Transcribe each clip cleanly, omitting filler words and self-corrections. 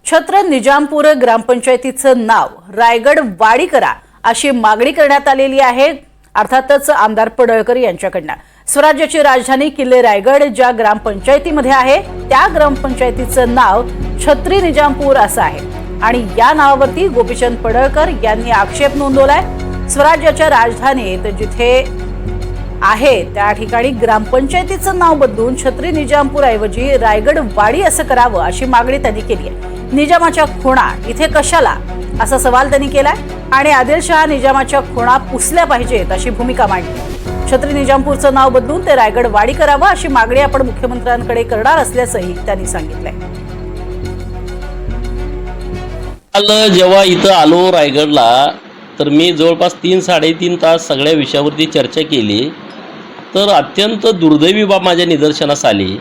छत्र निजामपूर ग्रामपंचायतीचं नाव रायगड वाडी करा अशी मागणी करण्यात आलेली आहे। अर्थातच आमदार पडळकर यांच्याकडून स्वराज्याची राजधानी किल्ले रायगड ज्या ग्रामपंचायतीमध्ये आहे त्या ग्रामपंचायतीचं नाव छत्री निजामपूर असं आहे आणि या नावावरती गोपीचंद पडळकर यांनी आक्षेप नोंदवलाय। स्वराज्याच्या राजधानीत जिथे आहे त्या ठिकाणी ग्रामपंचायतीचं नाव बदलून छत्री निजामपूर ऐवजी रायगड वाडी असं करावं अशी मागणी त्यांनी केली आहे। निजामाच्या खुणा इथे कशाला असा सवाल त्यांनी केलाय आणि आदिलशहा निजामाच्या खुणा पुसल्या पाहिजेत अशी भूमिका मांडली। छत्री निजामपूरचं नाव बदलून ते रायगड वाडी करावं अशी मागणी आपण मुख्यमंत्र्यांकडे करणार असल्याचंही त्यांनी सांगितलंय। काल जेव्हा इथं आलो रायगडला तर मी जवळपास 3-3.5 तास सगळ्या विषयावरती चर्चा केली। तर अत्यंत दुर्दैवी बाब माझ्या निदर्शनास आली।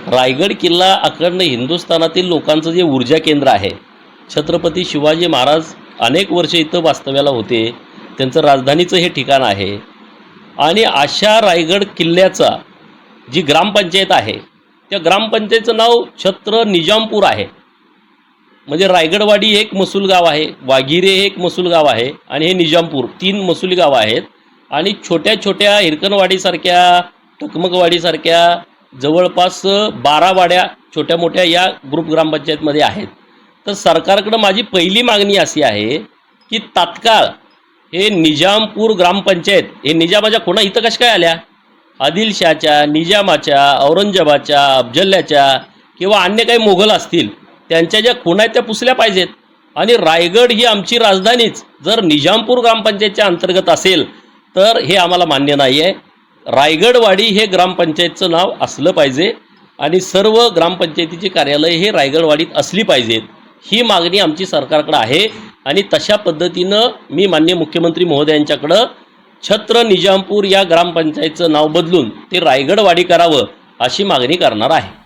रायगड किल्ला अखंड हिंदुस्थानातील लोकांचं जे ऊर्जा केंद्र आहे, छत्रपती शिवाजी महाराज अनेक वर्ष इथं वास्तव्याला होते, त्यांचं राजधानीचं हे ठिकाण आहे आणि अशा रायगड किल्ल्याचा जी ग्रामपंचायत आहे त्या ग्रामपंचायतीचं नाव छत्र निजामपूर आहे। म्हणजे रायगडवाडी एक महसूल गाव आहे, वाघिरे हे एक महसूल गाव आहे आणि हे निजामपूर 3 महसूली गावं आहेत आणि छोट्या छोट्या हिरकणवाडीसारख्या टकमकवाडीसारख्या जवळपास 12 वाड्या छोट्या मोठ्या या ग्रुप ग्रामपंचायतमध्ये आहेत। तर सरकारकडे माझी पहिली मागणी अशी आहे की तात्काळ हे निजामपूर ग्रामपंचायत हे निजामाच्या खुणा इथं कशा काय आल्या, आदिलशहाच्या, निजामाच्या, औरंगजेबाच्या, अफजल्याच्या किंवा अन्य काही मोगल असतील त्यांच्या ज्या खुणा आहेत त्या पुसल्या पाहिजेत आणि रायगड ही आमची राजधानीच जर निजामपूर ग्रामपंचायतच्या अंतर्गत असेल तर हे आम्हाला मान्य नाही आहे। रायगडवाडी हे ग्रामपंचायतचं नाव असलं पाहिजे आणि सर्व ग्रामपंचायतीची कार्यालय हे रायगडवाडीत असली पाहिजेत ही मागणी आमची सरकारकडे आहे आणि तशा पद्धतीनं मी माननीय मुख्यमंत्री महोदयांच्याकडं छत्र निजामपूर या ग्रामपंचायतचं नाव बदलून ते रायगडवाडी करावं अशी मागणी करणार आहे।